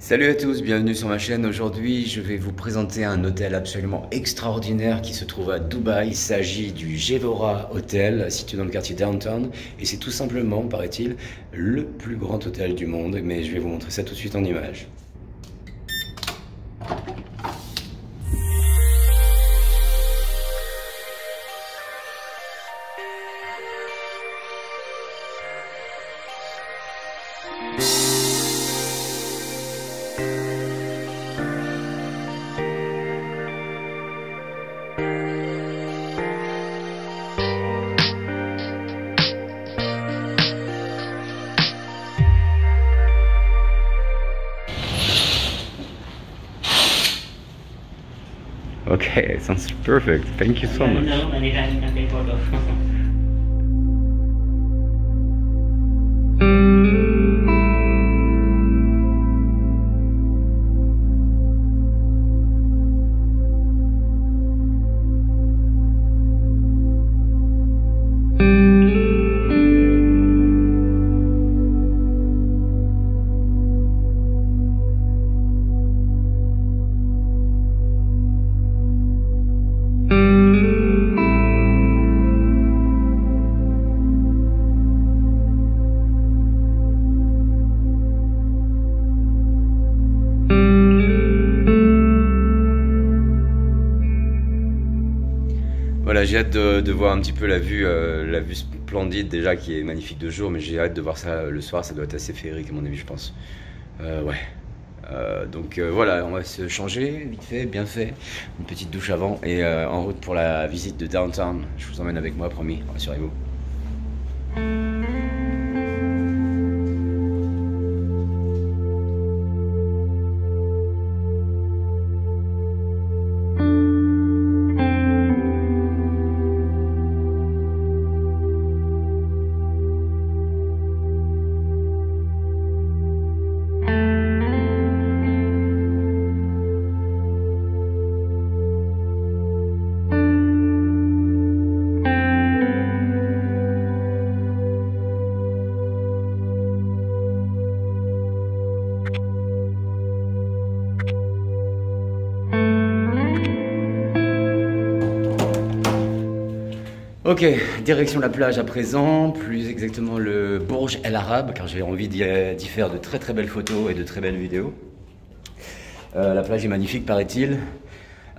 Salut à tous, bienvenue sur ma chaîne. Aujourd'hui, je vais vous présenter un hôtel absolument extraordinaire qui se trouve à Dubaï. Il s'agit du Gevora Hotel, situé dans le quartier Downtown. Et c'est tout simplement, paraît-il, le plus grand hôtel du monde. Mais je vais vous montrer ça tout de suite en images. Okay, it sounds perfect. Thank you so much. Anytime you can take photo. Voilà, j'ai hâte de voir un petit peu la vue splendide déjà qui est magnifique de jour, mais j'ai hâte de voir ça le soir, ça doit être assez féerique à mon avis je pense. Donc voilà, on va se changer vite fait, bien fait, une petite douche avant et en route pour la visite de Downtown. Je vous emmène avec moi, promis, rassurez-vous. Ok, direction la plage à présent, plus exactement le Burj El Arab, car j'ai envie d'y faire de très belles photos et de très belles vidéos. La plage est magnifique, paraît-il.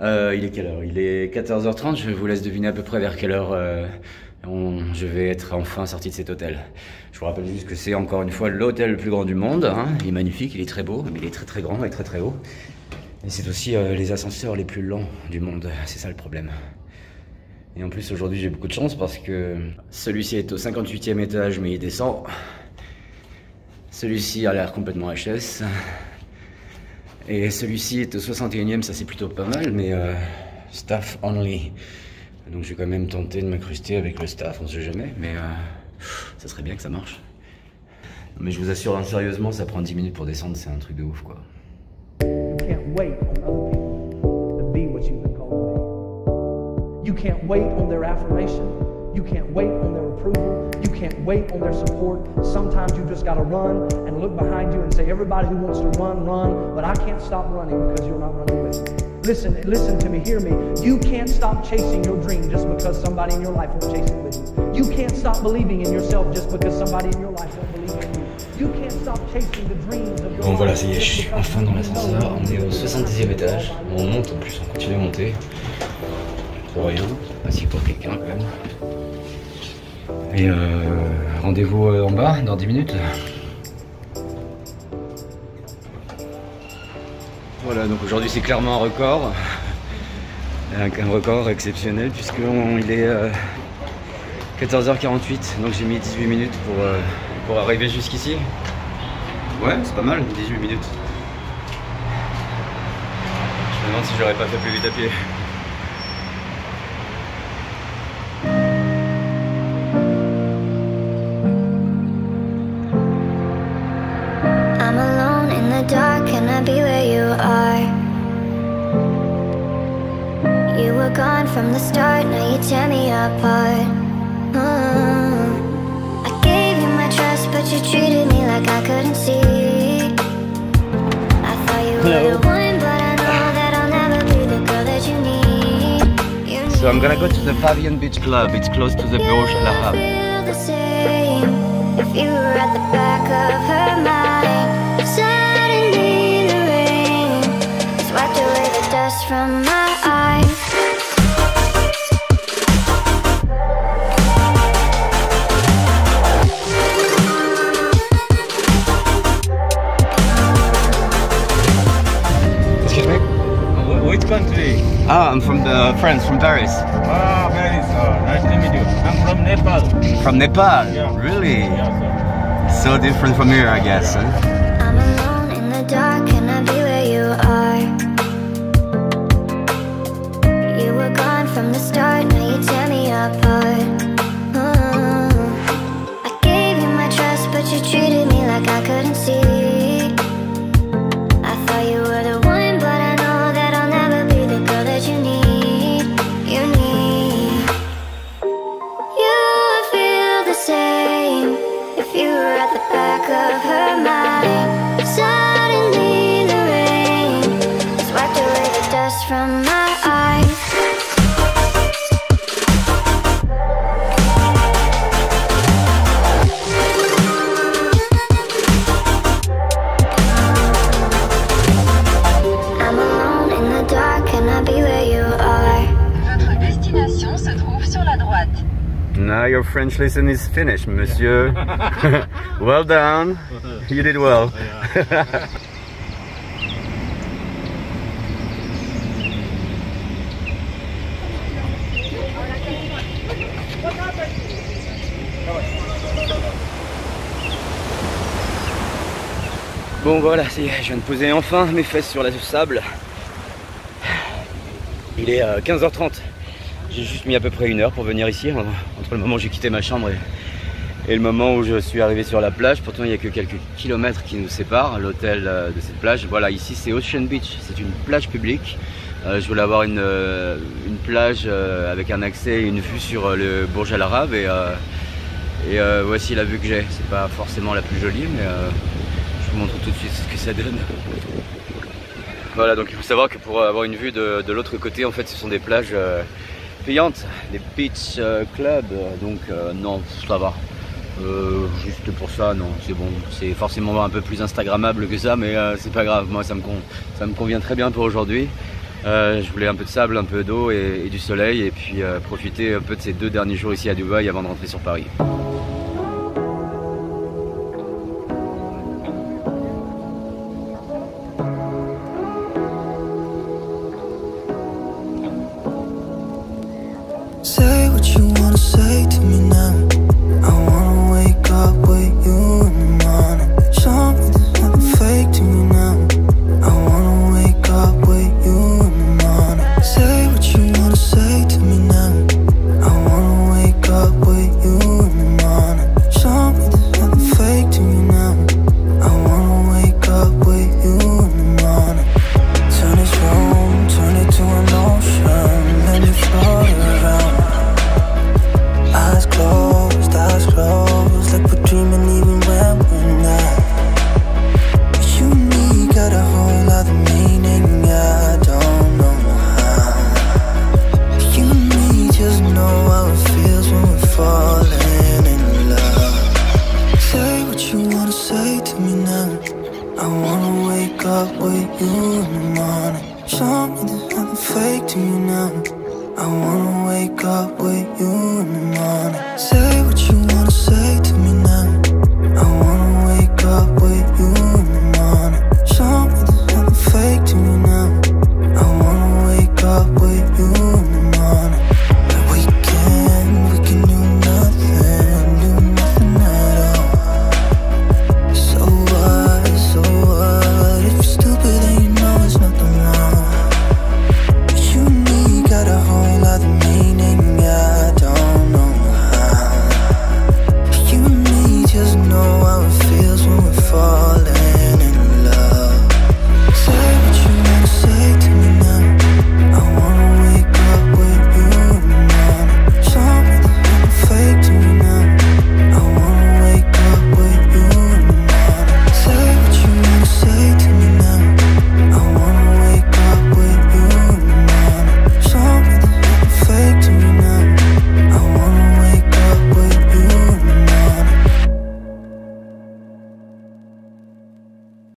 Il est quelle heure? Il est 14h30, je vous laisse deviner à peu près vers quelle heure je vais être enfin sorti de cet hôtel. Je vous rappelle juste que c'est encore une fois l'hôtel le plus grand du monde, hein. Il est magnifique, il est très beau, mais il est très grand et très haut. Et c'est aussi les ascenseurs les plus lents du monde, c'est ça le problème. Et en plus aujourd'hui j'ai beaucoup de chance parce que celui-ci est au 58e étage mais il descend. Celui-ci a l'air complètement HS. Et celui-ci est au 61e, ça c'est plutôt pas mal, mais staff only. Donc je vais quand même tenter de m'incruster avec le staff, on sait jamais, mais ça serait bien que ça marche. Mais je vous assure, hein, sérieusement, ça prend 10 minutes pour descendre, c'est un truc de ouf quoi. You can't wait on their affirmation. You can't wait on their approval. You can't wait on their support. Sometimes you just got to run and look behind you and say, everybody who wants to run, run. But I can't stop running because you're not running with me. Listen to me, hear me. You can't stop chasing your dream just because somebody in your life won't chase it with you. You can't stop believing in yourself just because somebody in your life won't believe in you. You can't stop chasing the dreams of your life. Bon voilà, ça y est, je suis enfin dans l'ascenseur. On est au 70e étage. On monte en plus, on continue à monter. Rien, assis pour quelqu'un quand même. Et rendez-vous en bas dans 10 minutes. Voilà, donc aujourd'hui c'est clairement un record. Un record exceptionnel puisqu'il est 14h48, donc j'ai mis 18 minutes pour arriver jusqu'ici. Ouais, c'est pas mal, 18 minutes. Je me demande si j'aurais pas fait plus vite à pied. Dark, can I be where you are? You were gone from the start, now you tear me apart. I gave you my trust, but you treated me like I couldn't see. I were the one, but I know that I'll never be the girl that you need. So I'm gonna go to the Pavilion Beach Club. It's close to the Burj Al Arab. Feel the same if you were at the back of her mind. Suddenly the rain has wiped away the dust from my eyes. Excuse me? Which country? Ah, I'm from France, from Paris. Ah, Paris. Nice to meet you. I'm from Nepal. From Nepal? Yeah. Really? Yeah, So different from here, I guess. Huh? I'm alone in the dark, can I be where you are? You were gone from the start, now you tear me apart. I gave you my trust, but you treated me like I couldn't see. I thought you were the one, but I know that I'll never be the girl that you need. You need. You feel the same if you were at the back of her mind. Suddenly the rain has wiped away the dust from my eyes. I'm alone in the dark, can I be where you are? Votre destination se trouve sur la droite. Now your French lesson is finished, monsieur. Well done. You did well. Bon voilà, ça y est, je viens de poser enfin mes fesses sur le sable. Il est 15h30. J'ai juste mis à peu près 1 heure pour venir ici, entre le moment où j'ai quitté ma chambre et le moment où je suis arrivé sur la plage. Pourtant il n'y a que quelques kilomètres qui nous séparent, l'hôtel de cette plage. Voilà, ici c'est Ocean Beach, c'est une plage publique. Je voulais avoir une plage avec un accès et une vue sur le Burj Al Arab et voici la vue que j'ai. C'est pas forcément la plus jolie, mais je vous montre tout de suite ce que ça donne. Voilà, donc il faut savoir que pour avoir une vue de l'autre côté, en fait ce sont des plages payantes, des beach clubs, donc non, ça va. Juste pour ça, non, c'est bon. C'est forcément un peu plus instagrammable que ça, mais c'est pas grave. Moi, ça me convient très bien pour aujourd'hui. Je voulais un peu de sable, un peu d'eau et du soleil, et puis profiter un peu de ces 2 derniers jours ici à Dubaï avant de rentrer sur Paris. Say what you wanna say to me now. I wanna wake up with you in the morning. Show me there's nothing fake to me now. I wanna wake up with you in the morning. Say what you wanna say to me now. I wanna wake up with you in the morning. Show me there's nothing fake to me now. I wanna wake up with you in the morning. Turn this room, turn it to an ocean. Let me float around. Eyes closed, like we're dreaming even when we're not. You and me got a whole other meaning, I don't know how. You and me just know how it feels when we're falling in love. Say what you wanna say to me now. I wanna wake up with you in the morning. Show me there's nothing fake to you now. I wanna wake up with you in the morning. Say what you wanna say to me now. I wanna